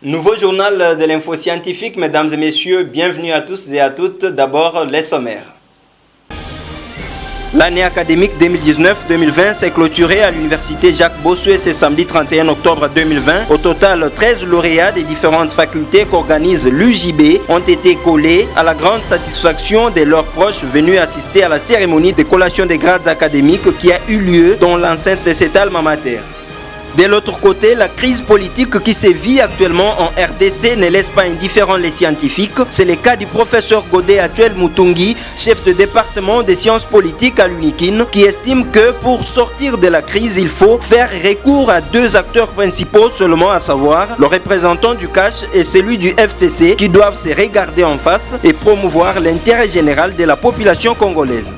Nouveau journal de l'info scientifique, mesdames et messieurs, bienvenue à tous et à toutes. D'abord, les sommaires. L'année académique 2019-2020 s'est clôturée à l'université Jacques Bossuet ce samedi 31 octobre 2020. Au total, 13 lauréats des différentes facultés qu'organise l'UJB ont été collés à la grande satisfaction de leurs proches venus assister à la cérémonie de collation des grades académiques qui a eu lieu dans l'enceinte de cet alma mater. De l'autre côté, la crise politique qui sévit actuellement en RDC ne laisse pas indifférents les scientifiques. C'est le cas du professeur Godé Atuel Mutungi, chef de département des sciences politiques à l'UNIKIN, qui estime que pour sortir de la crise, il faut faire recours à deux acteurs principaux seulement, à savoir le représentant du CACH et celui du FCC, qui doivent se regarder en face et promouvoir l'intérêt général de la population congolaise.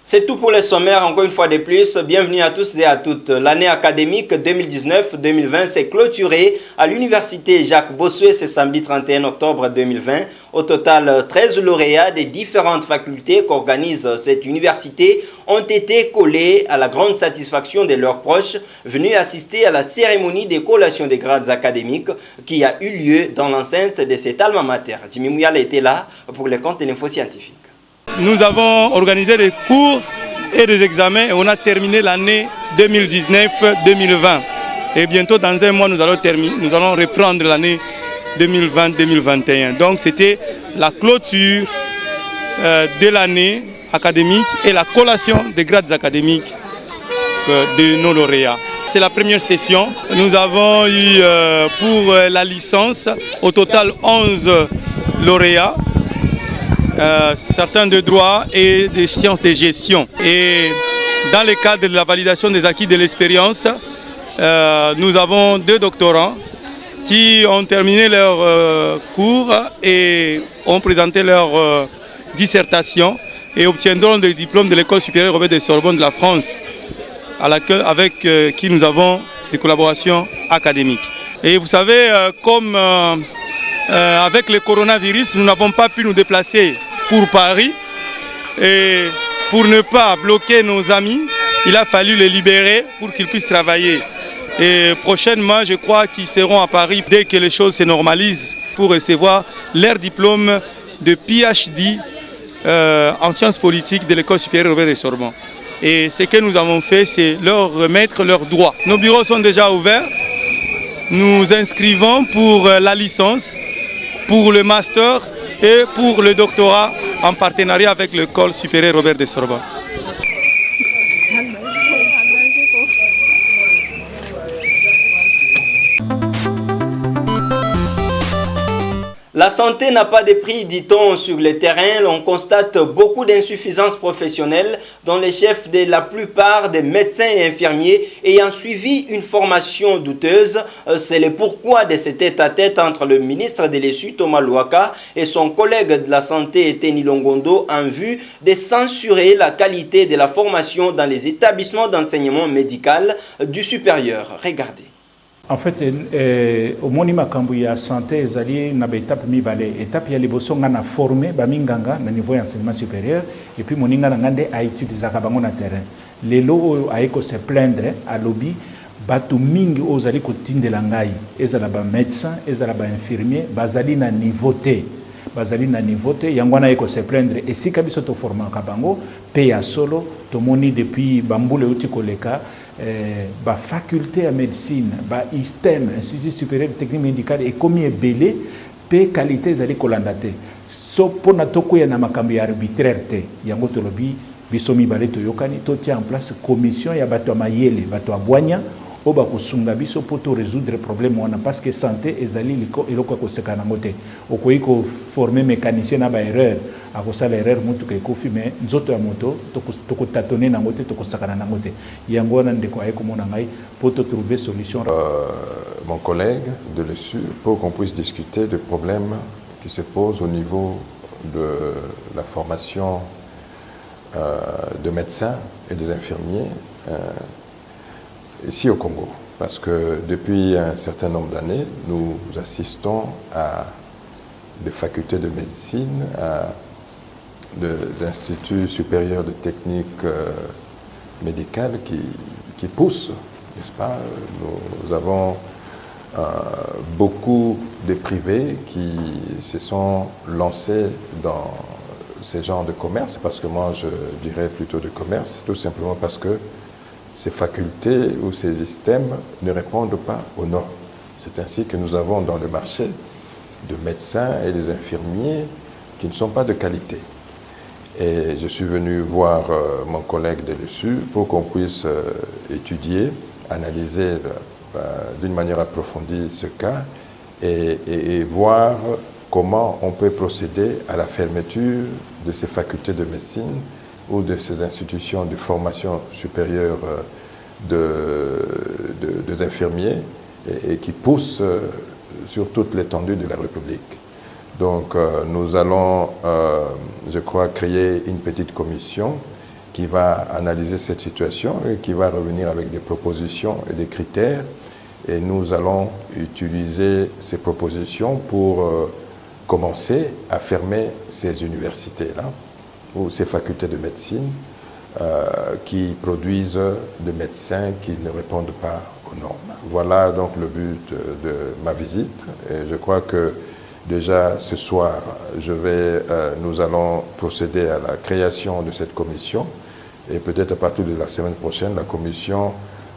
C'est tout pour les sommaires, encore une fois de plus. Bienvenue à tous et à toutes. L'année académique 2019-2020 s'est clôturée à l'université Jacques Bossuet ce samedi 31 octobre 2020. Au total, 13 lauréats des différentes facultés qu'organise cette université ont été collés à la grande satisfaction de leurs proches venus assister à la cérémonie de collation des grades académiques qui a eu lieu dans l'enceinte de cet alma mater. Jimmy Mouyal était là pour les comptes de l'info scientifique. Nous avons organisé des cours et des examens et on a terminé l'année 2019-2020. Et bientôt, dans un mois, nous allons reprendre l'année 2020-2021. Donc, c'était la clôture de l'année académique et la collation des grades académiques de nos lauréats. C'est la première session. Nous avons eu pour la licence au total 11 lauréats. Certains de droit et des sciences de gestion. Et dans le cadre de la validation des acquis de l'expérience, nous avons deux doctorants qui ont terminé leur cours et ont présenté leur dissertation et obtiendront le diplôme de l'École supérieure Robert de Sorbonne de la France, avec qui nous avons des collaborations académiques. Et vous savez, comme avec le coronavirus, nous n'avons pas pu nous déplacer pour Paris et pour ne pas bloquer nos amis, il a fallu les libérer pour qu'ils puissent travailler. Et prochainement, je crois qu'ils seront à Paris dès que les choses se normalisent pour recevoir leur diplôme de PhD en sciences politiques de l'École supérieure Robert de Sorbonne. Et ce que nous avons fait, c'est leur remettre leurs droits. Nos bureaux sont déjà ouverts. Nous inscrivons pour la licence, pour le master et pour le doctorat en partenariat avec l'École supérieure Robert de Sorbonne. La santé n'a pas de prix, dit-on, sur le terrain. On constate beaucoup d'insuffisances professionnelles dont les chefs de la plupart des médecins et infirmiers ayant suivi une formation douteuse. C'est le pourquoi de ce tête-à-tête entre le ministre de l'Essu, Thomas Louaka, et son collègue de la santé, Eteni Longondo, en vue de censurer la qualité de la formation dans les établissements d'enseignement médical du supérieur. Regardez. En fait, au monima kambuya santé ezali na étape mibale. Étape ya liboso nga na formé ba minganga na niveau d'enseignement supérieur et puis moninga na ngande a utiliser ka bango na terrain. Lelo aiko se plaindre à lobby batu mingi ozali ko tindela ngai ezala ba médecin ezala ba infirmier bazali na niveau T. Bazali na niveau te yangwana eko se plaindre et si kabiso to forma ka bango pe ya solo to moni depuis bambule uti koleka ba faculté à médecine ba ISTEM institut supérieur de technique médicale et comme belé pe qualité zali kolanda te so pona toko ya na makambo ya arbitraire te yango to lobi biso mibale to yokani to tia en place commission ya bato mayele bato abwanya oba kusunga biso poto résoudre problème wana parce que santé ezali liko eloko koseka na mote okoyi ko former mécanicien na ba erreur akosala erreur mutu ke kofi mais nzoto ya moto to tâtonner na mote to kosakana na mote yango wana ndeko ay ko mona ngai poto trouver solution. Mon collègue de l'ESU pour qu'on puisse discuter des problèmes qui se posent au niveau de la formation de médecins et des infirmiers ici au Congo, parce que depuis un certain nombre d'années, nous assistons à des facultés de médecine, à des instituts supérieurs de technique médicale qui pousse, n'est-ce pas? Nous avons beaucoup de privés qui se sont lancés dans ces genres de commerce, parce que moi je dirais plutôt de commerce, tout simplement parce que ces facultés ou ces systèmes ne répondent pas aux normes. C'est ainsi que nous avons dans le marché de médecins et des infirmiers qui ne sont pas de qualité. Et je suis venu voir mon collègue de l'ESU pour qu'on puisse étudier, analyser d'une manière approfondie ce cas et voir comment on peut procéder à la fermeture de ces facultés de médecine ou de ces institutions de formation supérieure des infirmiers et qui poussent sur toute l'étendue de la République. Donc nous allons, je crois, créer une petite commission qui va analyser cette situation et qui va revenir avec des propositions et des critères. Et nous allons utiliser ces propositions pour commencer à fermer ces universités-là, ou ces facultés de médecine qui produisent des médecins qui ne répondent pas aux normes. Voilà donc le but de ma visite. Et je crois que déjà ce soir, nous allons procéder à la création de cette commission. Et peut-être à partir de la semaine prochaine, la commission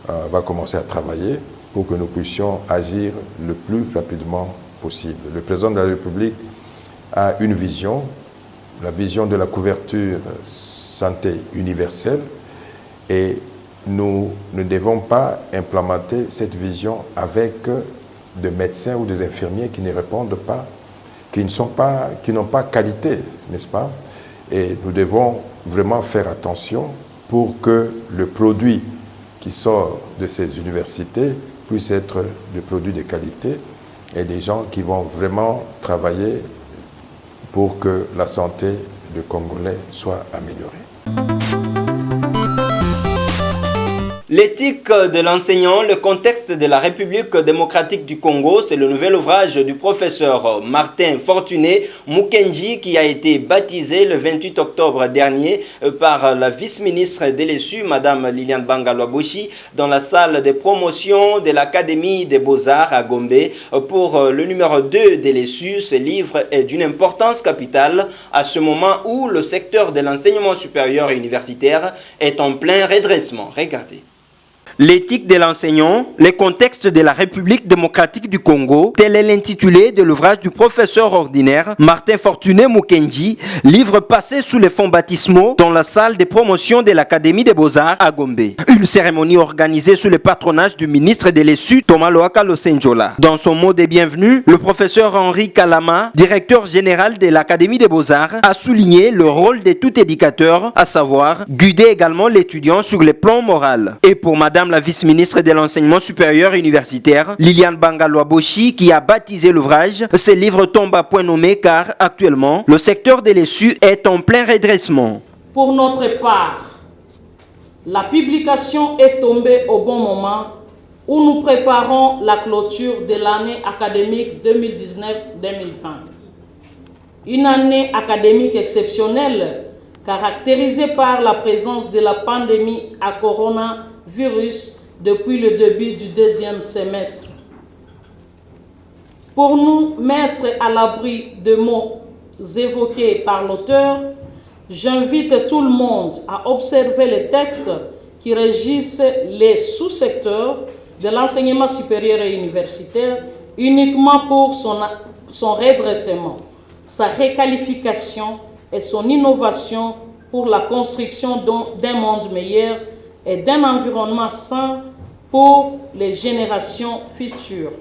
va commencer à travailler pour que nous puissions agir le plus rapidement possible. Le président de la République a une vision, la vision de la couverture santé universelle, et nous ne devons pas implémenter cette vision avec des médecins ou des infirmiers qui ne répondent pas, qui n'ont pas qualité, n'est-ce pas? Et nous devons vraiment faire attention pour que le produit qui sort de ces universités puisse être des produits de qualité et des gens qui vont vraiment travailler pour que la santé des Congolais soit améliorée. L'éthique de l'enseignant, le contexte de la République démocratique du Congo, c'est le nouvel ouvrage du professeur Martin Fortuné Mukenji qui a été baptisé le 28 octobre dernier par la vice-ministre de l'ESU, Madame Liliane Banga-Lwaboshi, dans la salle de promotion de l'Académie des Beaux-Arts à Gombe. Pour le numéro 2 de l'ESU, ce livre est d'une importance capitale à ce moment où le secteur de l'enseignement supérieur et universitaire est en plein redressement. Regardez. L'éthique de l'enseignant, le contexte de la République démocratique du Congo, tel est l'intitulé de l'ouvrage du professeur ordinaire Martin Fortuné Mukenji, livre passé sous les fonds baptismaux dans la salle de promotion de l'Académie des Beaux-Arts à Gombe. Une cérémonie organisée sous le patronage du ministre de l'ESU, Thomas Loaka Losenjola. Dans son mot de bienvenue, le professeur Henri Kalama, directeur général de l'Académie des Beaux-Arts, a souligné le rôle de tout éducateur, à savoir guider également l'étudiant sur le plan moral. Et pour Madame la vice-ministre de l'enseignement supérieur universitaire, Liliane Banga-Lwaboshi, qui a baptisé l'ouvrage, ce livre tombe à point nommé car actuellement, le secteur de l'ESU est en plein redressement. Pour notre part, la publication est tombée au bon moment où nous préparons la clôture de l'année académique 2019-2020. Une année académique exceptionnelle caractérisée par la présence de la pandémie à coronavirus depuis le début du deuxième semestre. Pour nous mettre à l'abri de mots évoqués par l'auteur, j'invite tout le monde à observer les textes qui régissent les sous-secteurs de l'enseignement supérieur et universitaire uniquement pour son redressement, sa requalification et son innovation pour la construction d'un monde meilleur et d'un environnement sain pour les générations futures.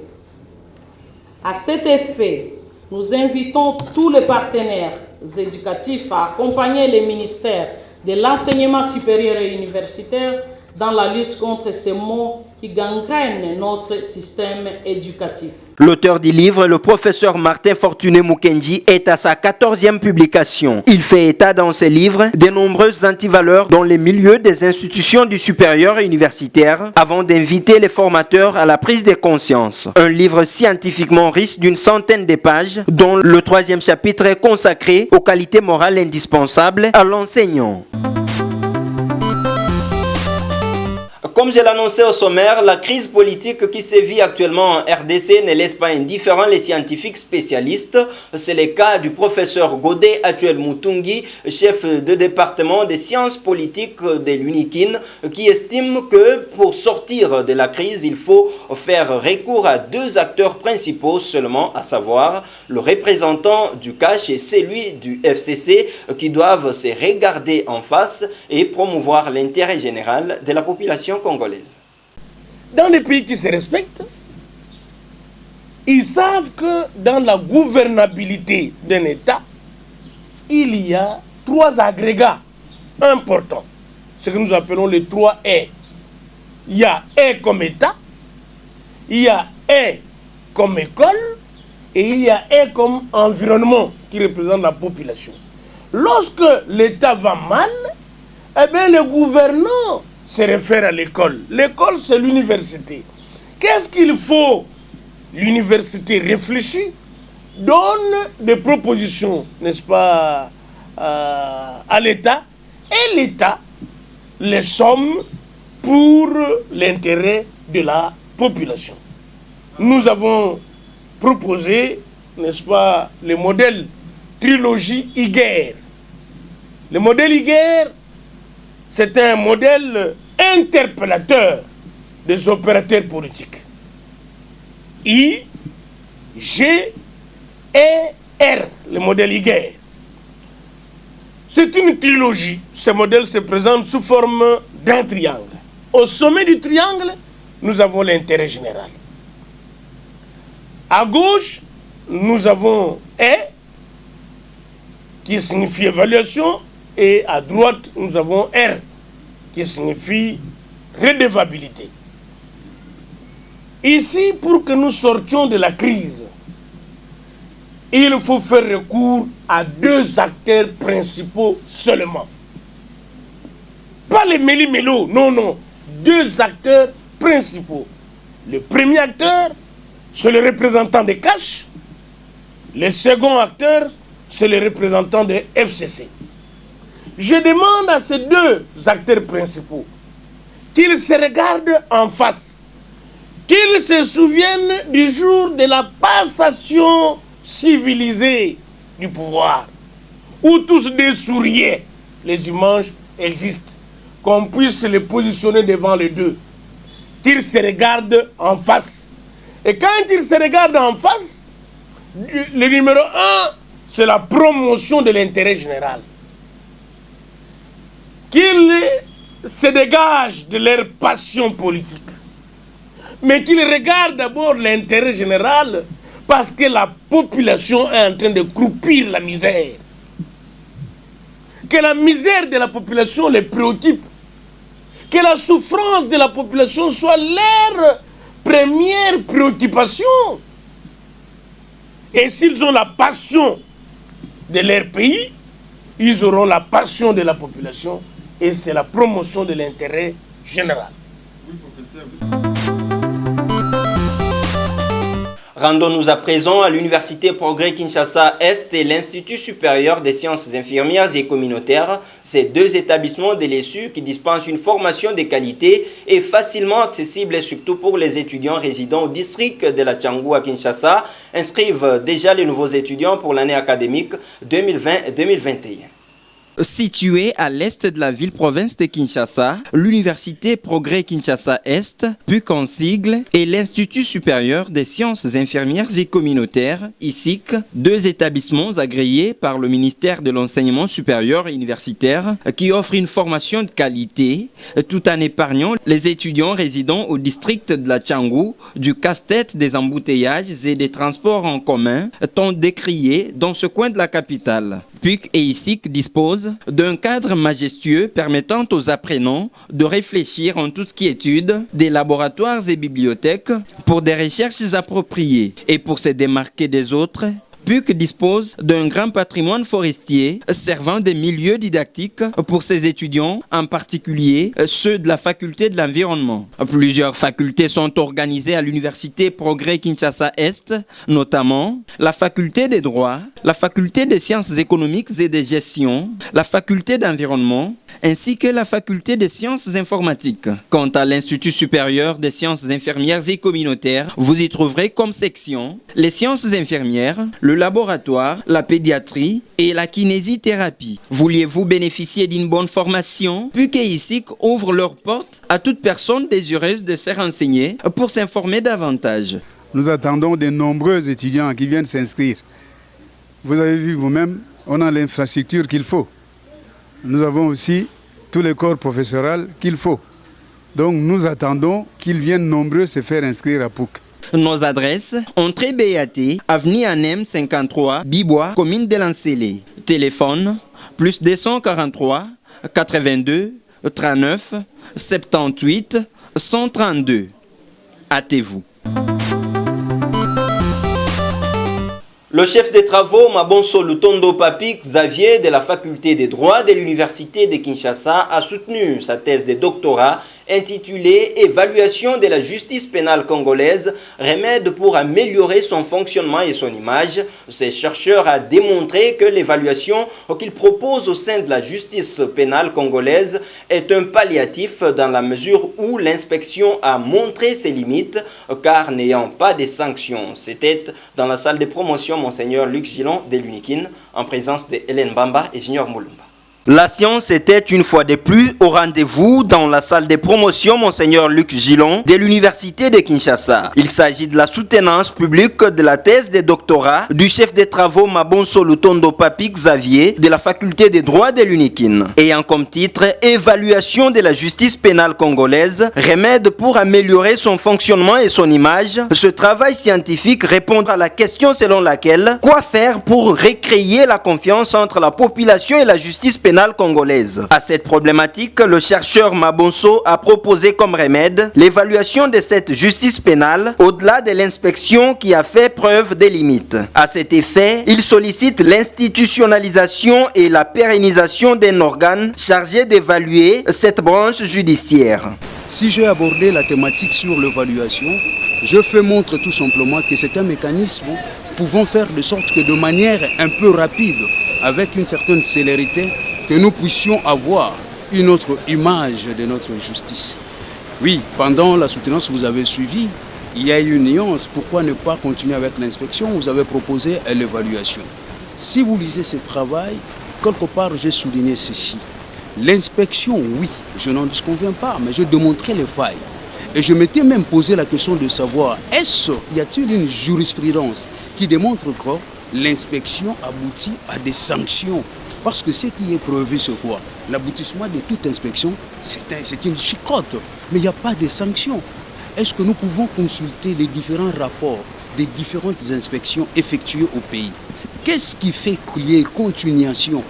À cet effet, nous invitons tous les partenaires éducatifs à accompagner les ministères de l'enseignement supérieur et universitaire dans la lutte contre ces maux qui gangrènent notre système éducatif. L'auteur du livre, le professeur Martin Fortuné Mukenji, est à sa 14e publication. Il fait état dans ses livres de nombreuses antivaleurs dans les milieux des institutions du supérieur et universitaire avant d'inviter les formateurs à la prise de conscience. Un livre scientifiquement riche d'une centaine de pages dont le 3e chapitre est consacré aux qualités morales indispensables à l'enseignant. Comme je l'annonçais au sommaire, la crise politique qui sévit actuellement en RDC ne laisse pas indifférents les scientifiques spécialistes. C'est le cas du professeur Godé Atuel Mutungi, chef de département des sciences politiques de l'UNIKIN, qui estime que pour sortir de la crise, il faut faire recours à deux acteurs principaux seulement, à savoir le représentant du CACH et celui du FCC, qui doivent se regarder en face et promouvoir l'intérêt général de la population congolaise. Dans les pays qui se respectent, ils savent que dans la gouvernabilité d'un État, il y a trois agrégats importants, ce que nous appelons les 3 E. Il y a E comme État, il y a E comme école et il y a E comme environnement qui représente la population. Lorsque l'État va mal, eh bien le gouvernant se réfère à l'école. L'école, c'est l'université. Qu'est-ce qu'il faut? L'université réfléchit, donne des propositions, n'est-ce pas, à l'État, et l'État les somme pour l'intérêt de la population. Nous avons proposé, n'est-ce pas, le modèle trilogie Higuer. Le modèle Higuer, c'est un modèle interpellateur des opérateurs politiques. I, G et R, le modèle Higuer. C'est une trilogie. Ce modèle se présente sous forme d'un triangle. Au sommet du triangle, nous avons l'intérêt général. À gauche, nous avons E, qui signifie évaluation, et à droite, nous avons R, qui signifie redevabilité. Ici, pour que nous sortions de la crise, il faut faire recours à deux acteurs principaux seulement. Pas les méli-mélo, non, non. Deux acteurs principaux. Le premier acteur, c'est le représentant des CACH. Le second acteur, c'est le représentant des FCC. Je demande à ces deux acteurs principaux qu'ils se regardent en face, qu'ils se souviennent du jour de la passation civilisée du pouvoir, où tous des souriaient, les images existent, qu'on puisse les positionner devant les deux, qu'ils se regardent en face. Et quand ils se regardent en face, le numéro 1, c'est la promotion de l'intérêt général. Qu'ils se dégagent de leur passion politique, mais qu'ils regardent d'abord l'intérêt général, parce que la population est en train de croupir la misère. Que la misère de la population les préoccupe. Que la souffrance de la population soit leur première préoccupation. Et s'ils ont la passion de leur pays, ils auront la passion de la population. Et c'est la promotion de l'intérêt général. Oui, professeur. Rendons-nous à présent à l'Université Progrès Kinshasa-Est et l'Institut supérieur des sciences infirmières et communautaires. Ces deux établissements de l'ESU qui dispensent une formation de qualité et facilement accessible, et surtout pour les étudiants résidant au district de la Tchangou à Kinshasa, inscrivent déjà les nouveaux étudiants pour l'année académique 2020-2021. Située à l'est de la ville-province de Kinshasa, l'Université Progrès Kinshasa-Est, PUC en sigle, et l'Institut supérieur des sciences infirmières et communautaires, ISIC, deux établissements agréés par le ministère de l'Enseignement supérieur et universitaire qui offrent une formation de qualité tout en épargnant les étudiants résidant au district de la Tchangou du casse-tête des embouteillages et des transports en commun tant décriés dans ce coin de la capitale. PUC et ISIC disposent d'un cadre majestueux permettant aux apprenants de réfléchir en tout ce qui est étude des laboratoires et bibliothèques pour des recherches appropriées. Et pour se démarquer des autres, PUC dispose d'un grand patrimoine forestier servant des milieux didactiques pour ses étudiants, en particulier ceux de la faculté de l'environnement. Plusieurs facultés sont organisées à l'Université Progrès Kinshasa-Est, notamment la faculté des droits, la faculté des sciences économiques et de gestion, la faculté d'environnement, ainsi que la faculté des sciences informatiques. Quant à l'Institut supérieur des sciences infirmières et communautaires, vous y trouverez comme section les sciences infirmières, le laboratoire, la pédiatrie et la kinésithérapie. Vouliez-vous bénéficier d'une bonne formation? PUC ouvre leurs portes à toute personne désireuse de se renseigner pour s'informer davantage. Nous attendons de nombreux étudiants qui viennent s'inscrire. Vous avez vu vous-même, on a l'infrastructure qu'il faut. Nous avons aussi tous les corps professoraux qu'il faut. Donc nous attendons qu'ils viennent nombreux se faire inscrire à PUC. Nos adresses, entrée BAT, avenue Anem 53, Bibois, commune de Lancélé. Téléphone, plus 243 82 39 78 132. Hâtez-vous. Le chef des travaux, Mabonso Lutondo Papi Xavier, de la faculté des droits de l'université de Kinshasa, a soutenu sa thèse de doctorat intitulée « Évaluation de la justice pénale congolaise, remède pour améliorer son fonctionnement et son image ». Ce chercheur a démontré que l'évaluation qu'il propose au sein de la justice pénale congolaise est un palliatif dans la mesure où l'inspection a montré ses limites, car n'ayant pas de sanctions. C'était dans la salle de promotion Monseigneur Luc Gillon de l'UNIKIN, en présence de Hélène Bamba et Junior Moulumba. La science était une fois de plus au rendez-vous dans la salle de promotion Monseigneur Luc Gillon de l'Université de Kinshasa. Il s'agit de la soutenance publique de la thèse de doctorat du chef des travaux Mabonso Lutondo Papi Xavier de la faculté des droits de l'UNIKIN, ayant comme titre « Évaluation de la justice pénale congolaise, remède pour améliorer son fonctionnement et son image ». Ce travail scientifique répond à la question selon laquelle « Quoi faire pour recréer la confiance entre la population et la justice pénale congolaise ?» À cette problématique, le chercheur Mabonso a proposé comme remède l'évaluation de cette justice pénale au-delà de l'inspection qui a fait preuve des limites. À cet effet, il sollicite l'institutionnalisation et la pérennisation d'un organe chargé d'évaluer cette branche judiciaire. Si j'ai abordé la thématique sur l'évaluation, je fais montre tout simplement que c'est un mécanisme pouvant faire de sorte que de manière un peu rapide, avec une certaine célérité, que nous puissions avoir une autre image de notre justice. Oui, pendant la soutenance que vous avez suivie, il y a eu une nuance. Pourquoi ne pas continuer avec l'inspection? Vous avez proposé l'évaluation. Si vous lisez ce travail, quelque part j'ai souligné ceci. L'inspection, oui, je n'en disconviens pas, mais je démontrais les failles. Et je m'étais même posé la question de savoir, y a-t-il une jurisprudence qui démontre que l'inspection aboutit à des sanctions? Parce que ce qui est prévu, c'est quoi? L'aboutissement de toute inspection, c'est une chicotte, mais il n'y a pas de sanctions. Est-ce que nous pouvons consulter les différents rapports des différentes inspections effectuées au pays? Qu'est-ce qui fait qu'il y ait continuation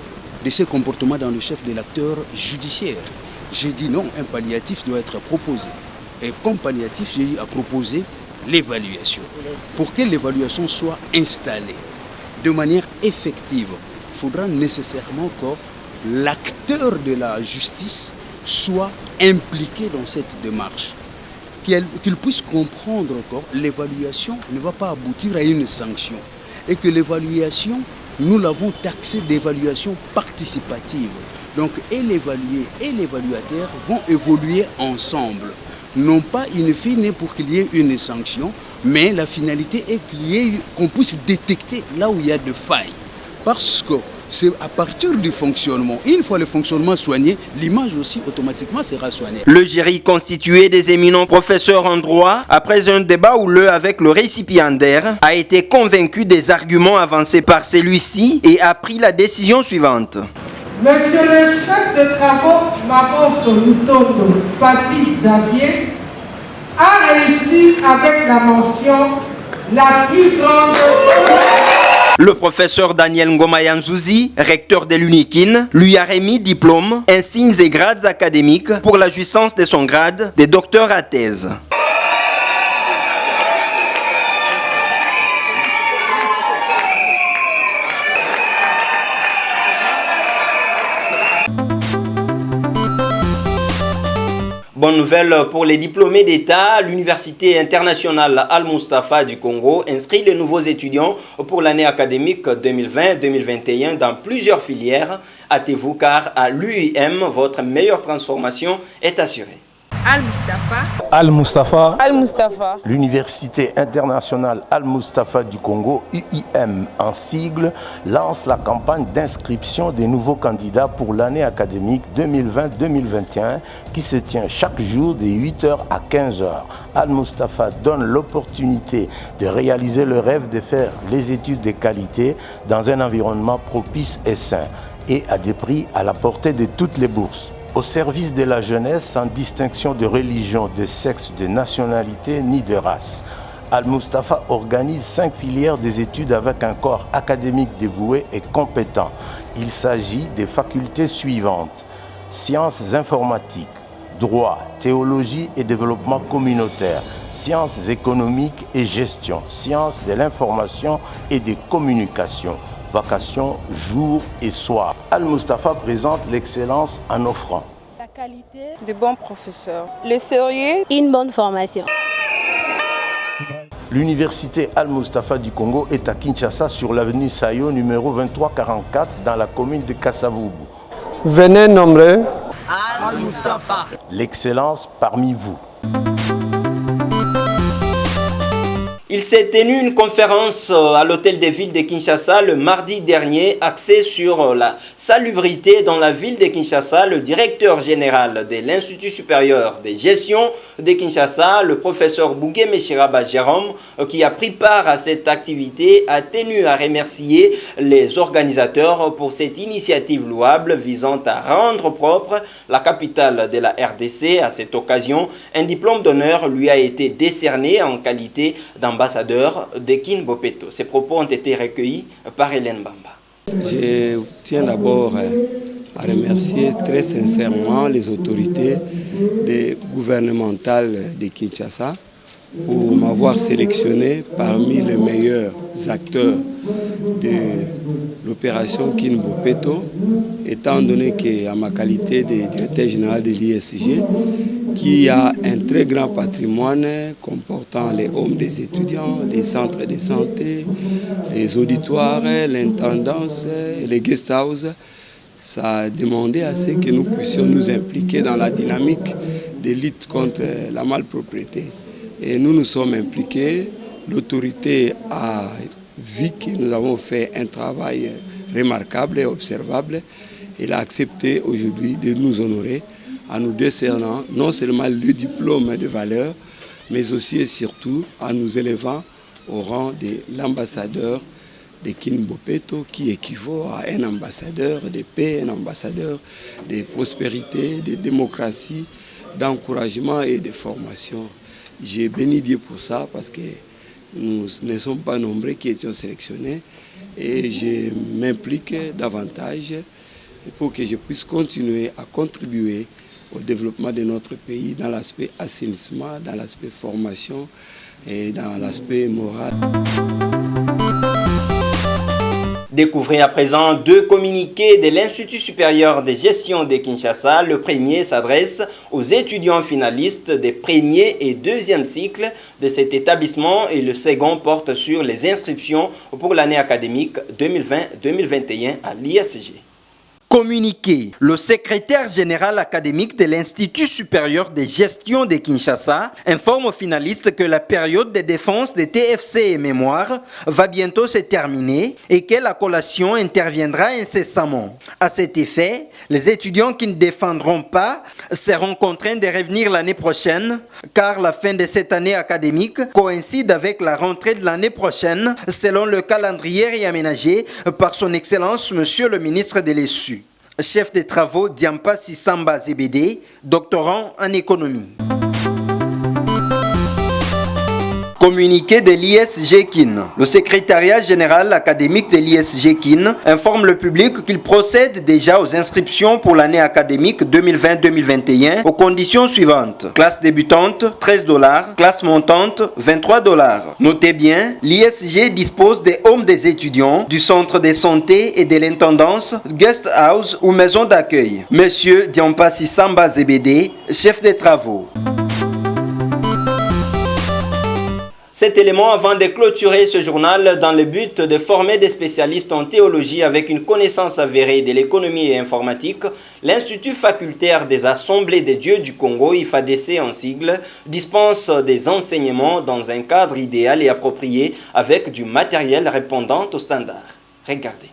de ces comportements dans le chef de l'acteur judiciaire? J'ai dit non, un palliatif doit être proposé. Et comme palliatif, j'ai dit à proposer l'évaluation. Pour que l'évaluation soit installée de manière effective, il faudra nécessairement que l'acteur de la justice soit impliqué dans cette démarche. Qu'il puisse comprendre que l'évaluation ne va pas aboutir à une sanction. Et que l'évaluation, nous l'avons taxée d'évaluation participative. Donc, et l'évalué et l'évaluateur vont évoluer ensemble. Non pas in fine pour qu'il y ait une sanction, mais la finalité est qu'on puisse détecter là où il y a des failles. Parce que c'est à partir du fonctionnement, une fois le fonctionnement soigné, l'image aussi automatiquement sera soignée. Le jury constitué des éminents professeurs en droit, après un débat houleux avec le récipiendaire, a été convaincu des arguments avancés par celui-ci et a pris la décision suivante. Monsieur le chef de travaux Mabonso Lutondo Papi Xavier a réussi avec la mention la plus grande. Le professeur Daniel Ngomayanzouzi, recteur de l'UNIKIN, lui a remis diplôme, insignes et grades académiques pour la jouissance de son grade de docteur à thèse. Bonne nouvelle pour les diplômés d'État. L'Université internationale Al-Mustafa du Congo inscrit les nouveaux étudiants pour l'année académique 2020-2021 dans plusieurs filières. Hâtez-vous car à l'UIM, votre meilleure transformation est assurée. Al-Mustafa. Al-Mustafa. Al-Mustafa. L'Université internationale Al-Mustafa du Congo, UIM en sigle, lance la campagne d'inscription des nouveaux candidats pour l'année académique 2020-2021 qui se tient chaque jour de 8h à 15h. Al-Mustafa donne l'opportunité de réaliser le rêve de faire les études de qualité dans un environnement propice et sain et à des prix à la portée de toutes les bourses. Au service de la jeunesse sans distinction de religion, de sexe, de nationalité ni de race. Al-Mustafa organise 5 filières des études avec un corps académique dévoué et compétent. Il s'agit des facultés suivantes: sciences informatiques, droit, théologie et développement communautaire, sciences économiques et gestion, sciences de l'information et des communications, vacations jour et soir. Al-Mustafa présente l'excellence en offrant la qualité, de bons professeurs, le sérieux, une bonne formation. L'Université Al-Mustafa du Congo est à Kinshasa sur l'avenue Sayo numéro 2344 dans la commune de Kassavubu. Venez nombreux. Al-Mustafa. L'excellence parmi vous. Il s'est tenu une conférence à l'hôtel de ville de Kinshasa le mardi dernier axée sur la salubrité dans la ville de Kinshasa. Le directeur général de l'Institut supérieur de gestion de Kinshasa, le professeur Bougué Meshiraba Jérôme, qui a pris part à cette activité, a tenu à remercier les organisateurs pour cette initiative louable visant à rendre propre la capitale de la RDC. À cette occasion, un diplôme d'honneur lui a été décerné en qualité d'ambassadeur de Kin Bopeto. Ces propos ont été recueillis par Hélène Bamba. Je tiens d'abord à remercier très sincèrement les autorités gouvernementales de Kinshasa pour m'avoir sélectionné parmi les meilleurs acteurs de l'opération Kin Bopeto, étant donné qu'à ma qualité de directeur général de l'ISG, qui a un très grand patrimoine comportant les homes des étudiants, les centres de santé, les auditoires, l'intendance, les guest houses, ça a demandé à ce que nous puissions nous impliquer dans la dynamique de lutte contre la malpropriété. Et nous nous sommes impliqués, l'autorité a vu que nous avons fait un travail remarquable et observable. Elle a accepté aujourd'hui de nous honorer en nous décernant non seulement le diplôme de valeur, mais aussi et surtout en nous élevant au rang de l'ambassadeur de Kin Bopeto, qui équivaut à un ambassadeur de paix, un ambassadeur de prospérité, de démocratie, d'encouragement et de formation. J'ai béni Dieu pour ça parce que nous ne sommes pas nombreux qui étions sélectionnés et je m'implique davantage pour que je puisse continuer à contribuer au développement de notre pays dans l'aspect assainissement, dans l'aspect formation et dans l'aspect moral. Découvrez à présent 2 communiqués de l'Institut supérieur de gestion de Kinshasa. Le premier s'adresse aux étudiants finalistes des premiers et deuxième cycles de cet établissement et le second porte sur les inscriptions pour l'année académique 2020-2021 à l'ISG. Communiqué. Le secrétaire général académique de l'Institut supérieur de gestion de Kinshasa informe aux finalistes que la période de défense des TFC et mémoire va bientôt se terminer et que la collation interviendra incessamment. À cet effet, les étudiants qui ne défendront pas seront contraints de revenir l'année prochaine car la fin de cette année académique coïncide avec la rentrée de l'année prochaine selon le calendrier réaménagé par son Excellence Monsieur le ministre de l'ESU. Chef des travaux Diampa Sissamba Zebede, doctorant en économie. Communiqué de l'ISG-KIN. Le secrétariat général académique de l'ISG-KIN informe le public qu'il procède déjà aux inscriptions pour l'année académique 2020-2021 aux conditions suivantes. Classe débutante, $13. Classe montante, $23. Notez bien, l'ISG dispose des homes des étudiants, du centre de santé et de l'intendance, guest house ou maison d'accueil. Monsieur Diampasi Samba Zebede, chef des travaux. Cet élément avant de clôturer ce journal dans le but de former des spécialistes en théologie avec une connaissance avérée de l'économie et informatique, l'Institut facultaire des Assemblées de Dieu du Congo, IFADC en sigle, dispense des enseignements dans un cadre idéal et approprié avec du matériel répondant aux standards. Regardez.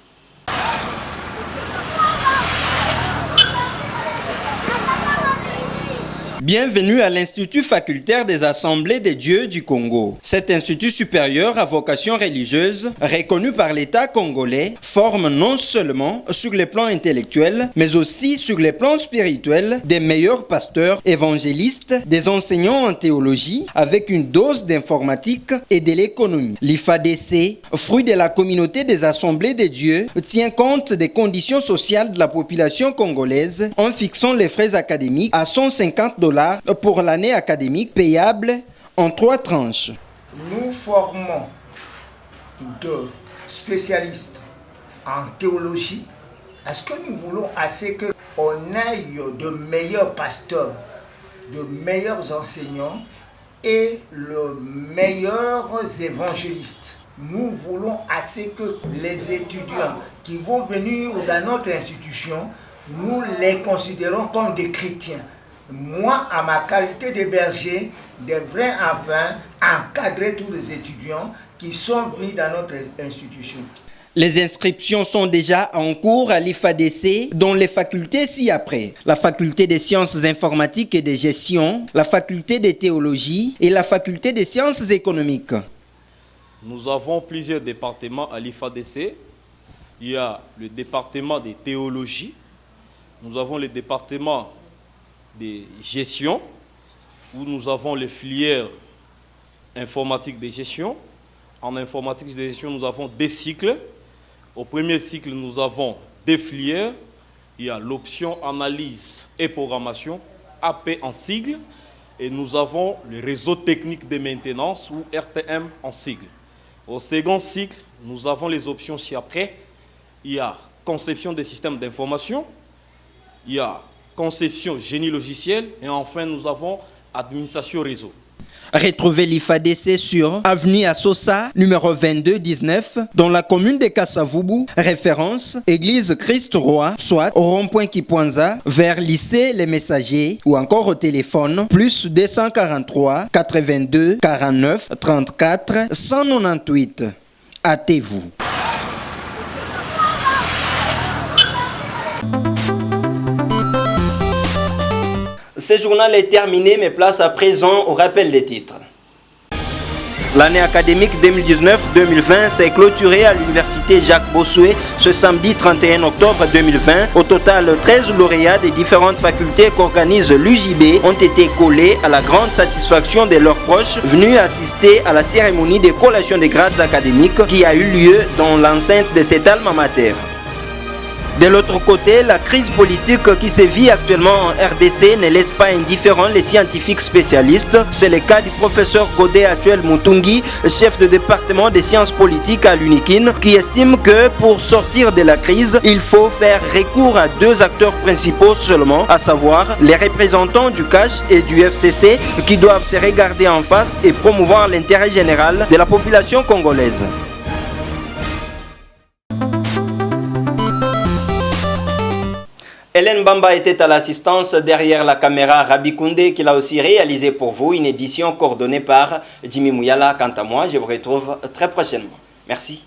Bienvenue à l'Institut facultaire des Assemblées des Dieux du Congo. Cet institut supérieur à vocation religieuse, reconnu par l'État congolais, forme non seulement sur les plans intellectuels, mais aussi sur les plans spirituels des meilleurs pasteurs évangélistes, des enseignants en théologie, avec une dose d'informatique et de l'économie. L'IFADC, fruit de la communauté des Assemblées des Dieux, tient compte des conditions sociales de la population congolaise en fixant les frais académiques à $150 pour l'année académique payable en 3 tranches. Nous formons de spécialistes en théologie parce que nous voulons assez qu'on ait de meilleurs pasteurs, de meilleurs enseignants et de meilleurs évangélistes. Nous voulons assez que les étudiants qui vont venir dans notre institution, nous les considérons comme des chrétiens. Moi, à ma qualité de berger, devrais enfin encadrer tous les étudiants qui sont venus dans notre institution. Les inscriptions sont déjà en cours à l'IFADC, dont les facultés ci-après. La faculté des sciences informatiques et de gestion, la faculté de théologie et la faculté des sciences économiques. Nous avons plusieurs départements à l'IFADC. Il y a le département de théologie, nous avons le département de gestion, où nous avons les filières informatiques de gestion. En informatique de gestion, nous avons 2 cycles. Au premier cycle, nous avons 2 filières. Il y a l'option analyse et programmation, AP en sigle, et nous avons le réseau technique de maintenance, ou RTM en sigle. Au second cycle, nous avons les options ci-après. Il y a conception des systèmes d'information, il y a conception génie logiciel, et enfin nous avons administration réseau. Retrouvez l'IFADC sur avenue Assosa, numéro 2219, dans la commune de Kassavubu, référence Église Christ-Roi, soit au rond-point Kipwanza, vers lycée Les Messagers, ou encore au téléphone, plus 243 82 49 34 198. Hâtez-vous. Ce journal est terminé, mais place à présent au rappel des titres. L'année académique 2019-2020 s'est clôturée à l'université Jacques Bossuet ce samedi 31 octobre 2020. Au total, 13 lauréats des différentes facultés qu'organise l'UJB ont été collés à la grande satisfaction de leurs proches venus assister à la cérémonie de collation des grades académiques qui a eu lieu dans l'enceinte de cet alma mater. De l'autre côté, la crise politique qui se vit actuellement en RDC ne laisse pas indifférents les scientifiques spécialistes. C'est le cas du professeur Godé Actuel Mutungi, chef de département des sciences politiques à l'UNIKIN, qui estime que pour sortir de la crise, il faut faire recours à 2 acteurs principaux seulement, à savoir les représentants du CACH et du FCC qui doivent se regarder en face et promouvoir l'intérêt général de la population congolaise. Hélène Bamba était à l'assistance derrière la caméra Rabi Koundé qui l'a aussi réalisé pour vous, une édition coordonnée par Jimmy Mouyala. Quant à moi, je vous retrouve très prochainement. Merci.